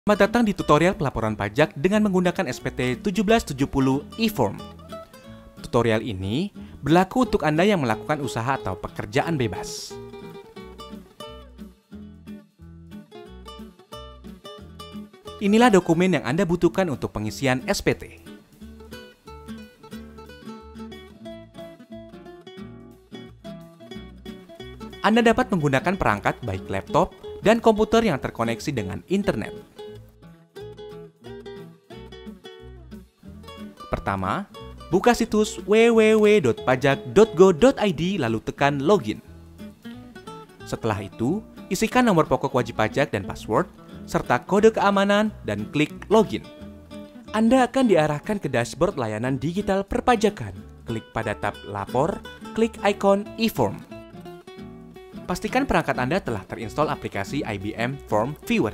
Selamat datang di tutorial pelaporan pajak dengan menggunakan SPT 1770 e-form. Tutorial ini berlaku untuk Anda yang melakukan usaha atau pekerjaan bebas. Inilah dokumen yang Anda butuhkan untuk pengisian SPT. Anda dapat menggunakan perangkat baik laptop dan komputer yang terkoneksi dengan internet. Pertama, buka situs www.pajak.go.id lalu tekan login. Setelah itu, isikan nomor pokok wajib pajak dan password, serta kode keamanan dan klik login. Anda akan diarahkan ke dashboard layanan digital perpajakan. Klik pada tab lapor, klik ikon e-form. Pastikan perangkat Anda telah terinstall aplikasi IBM Form Viewer.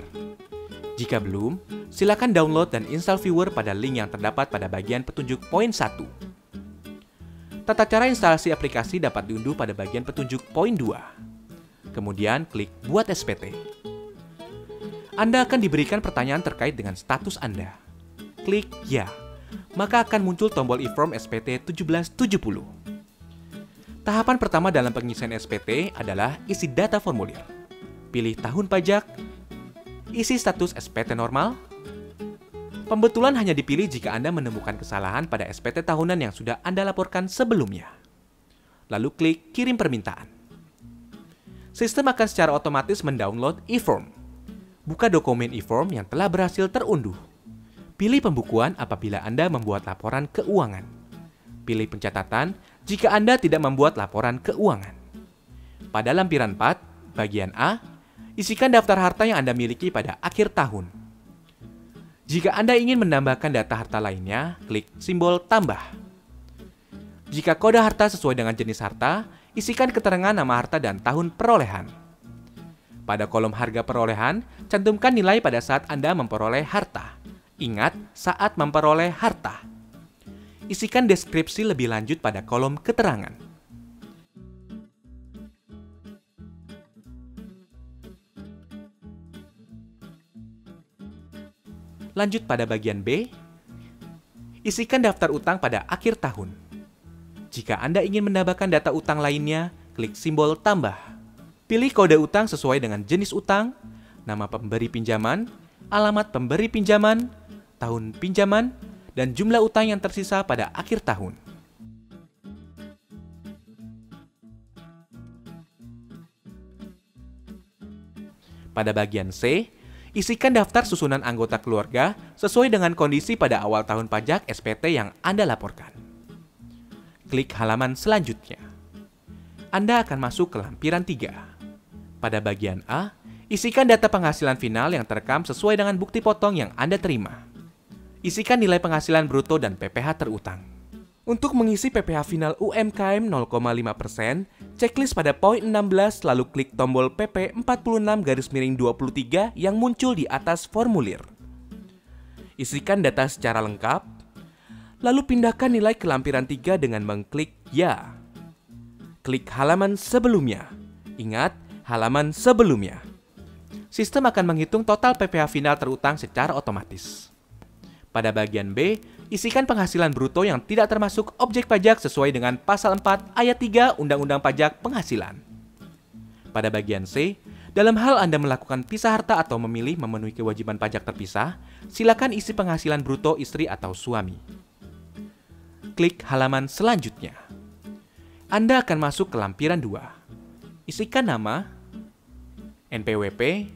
Jika belum, silakan download dan install Viewer pada link yang terdapat pada bagian petunjuk poin 1. Tata cara instalasi aplikasi dapat diunduh pada bagian petunjuk poin 2. Kemudian klik Buat SPT. Anda akan diberikan pertanyaan terkait dengan status Anda. Klik Ya, maka akan muncul tombol e-form SPT 1770. Tahapan pertama dalam pengisian SPT adalah isi data formulir. Pilih tahun pajak, isi status SPT normal. Pembetulan hanya dipilih jika Anda menemukan kesalahan pada SPT tahunan yang sudah Anda laporkan sebelumnya. Lalu klik Kirim permintaan. Sistem akan secara otomatis mendownload e-form. Buka dokumen e-form yang telah berhasil terunduh. Pilih pembukuan apabila Anda membuat laporan keuangan. Pilih pencatatan jika Anda tidak membuat laporan keuangan. Pada lampiran 4, bagian A, isikan daftar harta yang Anda miliki pada akhir tahun. Jika Anda ingin menambahkan data harta lainnya, klik simbol tambah. Jika kode harta sesuai dengan jenis harta, isikan keterangan nama harta dan tahun perolehan. Pada kolom harga perolehan, cantumkan nilai pada saat Anda memperoleh harta. Ingat, saat memperoleh harta. Isikan deskripsi lebih lanjut pada kolom keterangan. Lanjut pada bagian B, isikan daftar utang pada akhir tahun. Jika Anda ingin menambahkan data utang lainnya, klik simbol tambah. Pilih kode utang sesuai dengan jenis utang, nama pemberi pinjaman, alamat pemberi pinjaman, tahun pinjaman, dan jumlah utang yang tersisa pada akhir tahun. Pada bagian C, isikan daftar susunan anggota keluarga sesuai dengan kondisi pada awal tahun pajak SPT yang Anda laporkan. Klik halaman selanjutnya. Anda akan masuk ke lampiran 3. Pada bagian A, isikan data penghasilan final yang terekam sesuai dengan bukti potong yang Anda terima. Isikan nilai penghasilan bruto dan PPh terutang. Untuk mengisi PPh final UMKM 0,5%, checklist pada poin 16 lalu klik tombol PP 46-23 yang muncul di atas formulir. Isikan data secara lengkap, lalu pindahkan nilai ke lampiran 3 dengan mengklik Ya. Klik halaman sebelumnya. Ingat, halaman sebelumnya. Sistem akan menghitung total PPh final terutang secara otomatis. Pada bagian B, isikan penghasilan bruto yang tidak termasuk objek pajak sesuai dengan Pasal 4 Ayat 3 Undang-Undang Pajak Penghasilan. Pada bagian C, dalam hal Anda melakukan pisah harta atau memilih memenuhi kewajiban pajak terpisah, silakan isi penghasilan bruto istri atau suami. Klik halaman selanjutnya. Anda akan masuk ke lampiran 2. Isikan nama, NPWP,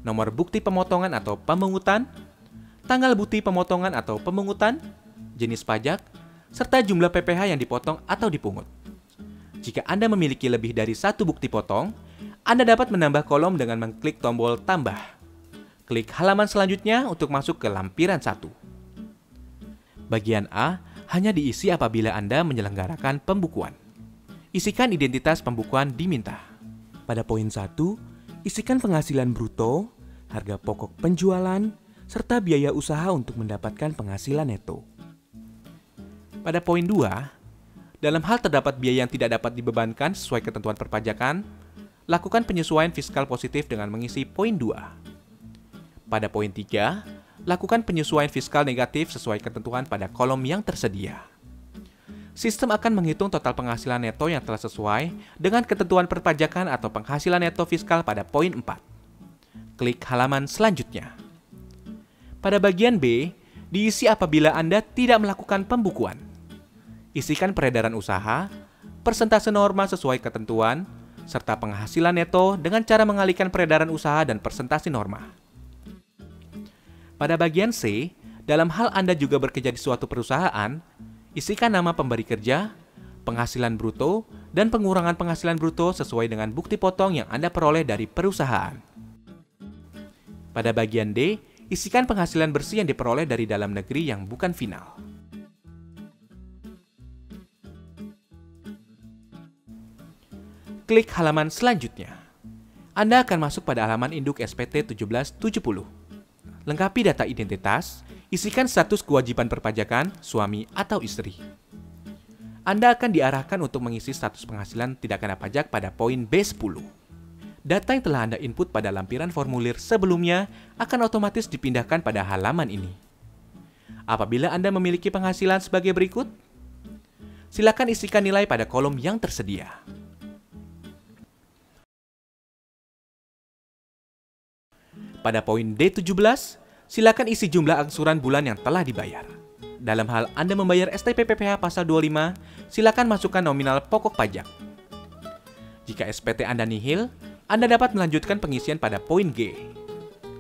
nomor bukti pemotongan atau pemungutan, tanggal bukti pemotongan atau pemungutan, jenis pajak, serta jumlah PPh yang dipotong atau dipungut. Jika Anda memiliki lebih dari satu bukti potong, Anda dapat menambah kolom dengan mengklik tombol tambah. Klik halaman selanjutnya untuk masuk ke lampiran 1. Bagian A hanya diisi apabila Anda menyelenggarakan pembukuan. Isikan identitas pembukuan diminta. Pada poin 1, isikan penghasilan bruto, harga pokok penjualan, serta biaya usaha untuk mendapatkan penghasilan neto. Pada poin 2, dalam hal terdapat biaya yang tidak dapat dibebankan sesuai ketentuan perpajakan, lakukan penyesuaian fiskal positif dengan mengisi poin 2. Pada poin 3, lakukan penyesuaian fiskal negatif sesuai ketentuan pada kolom yang tersedia. Sistem akan menghitung total penghasilan neto yang telah sesuai dengan ketentuan perpajakan atau penghasilan neto fiskal pada poin 4. Klik halaman selanjutnya. Pada bagian B, diisi apabila Anda tidak melakukan pembukuan. Isikan peredaran usaha, persentase norma sesuai ketentuan, serta penghasilan neto dengan cara mengalihkan peredaran usaha dan persentase norma. Pada bagian C, dalam hal Anda juga bekerja di suatu perusahaan, isikan nama pemberi kerja, penghasilan bruto, dan pengurangan penghasilan bruto sesuai dengan bukti potong yang Anda peroleh dari perusahaan. Pada bagian D, isikan penghasilan bersih yang diperoleh dari dalam negeri yang bukan final. Klik halaman selanjutnya. Anda akan masuk pada halaman induk SPT 1770. Lengkapi data identitas, isikan status kewajiban perpajakan, suami atau istri. Anda akan diarahkan untuk mengisi status penghasilan tidak kena pajak pada poin B10. Data yang telah Anda input pada lampiran formulir sebelumnya akan otomatis dipindahkan pada halaman ini. Apabila Anda memiliki penghasilan sebagai berikut, silakan isikan nilai pada kolom yang tersedia. Pada poin D17, silakan isi jumlah angsuran bulan yang telah dibayar. Dalam hal Anda membayar STP PPh pasal 25, silakan masukkan nominal pokok pajak. Jika SPT Anda nihil, Anda dapat melanjutkan pengisian pada poin G.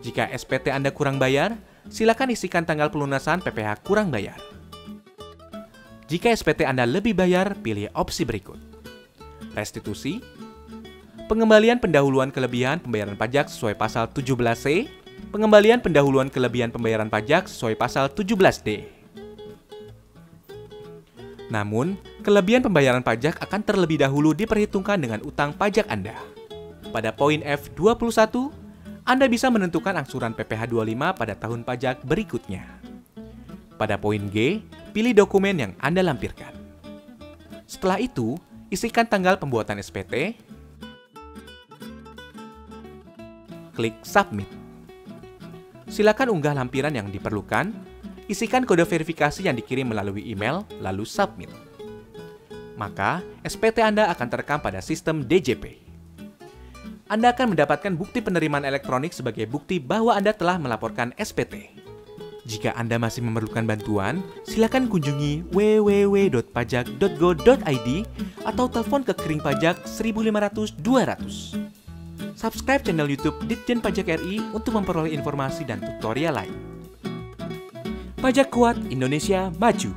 Jika SPT Anda kurang bayar, silakan isikan tanggal pelunasan PPh kurang bayar. Jika SPT Anda lebih bayar, pilih opsi berikut. Restitusi, pengembalian pendahuluan kelebihan pembayaran pajak sesuai pasal 17C, pengembalian pendahuluan kelebihan pembayaran pajak sesuai pasal 17D. Namun, kelebihan pembayaran pajak akan terlebih dahulu diperhitungkan dengan utang pajak Anda. Pada poin F21, Anda bisa menentukan angsuran PPh 25 pada tahun pajak berikutnya. Pada poin G, pilih dokumen yang Anda lampirkan. Setelah itu, isikan tanggal pembuatan SPT, klik Submit. Silakan unggah lampiran yang diperlukan, isikan kode verifikasi yang dikirim melalui email, lalu Submit. Maka, SPT Anda akan terekam pada sistem DJP. Anda akan mendapatkan bukti penerimaan elektronik sebagai bukti bahwa Anda telah melaporkan SPT. Jika Anda masih memerlukan bantuan, silakan kunjungi www.pajak.go.id atau telepon ke Kering Pajak 1500 200. Subscribe channel YouTube Ditjen Pajak RI untuk memperoleh informasi dan tutorial lain. Pajak kuat, Indonesia maju.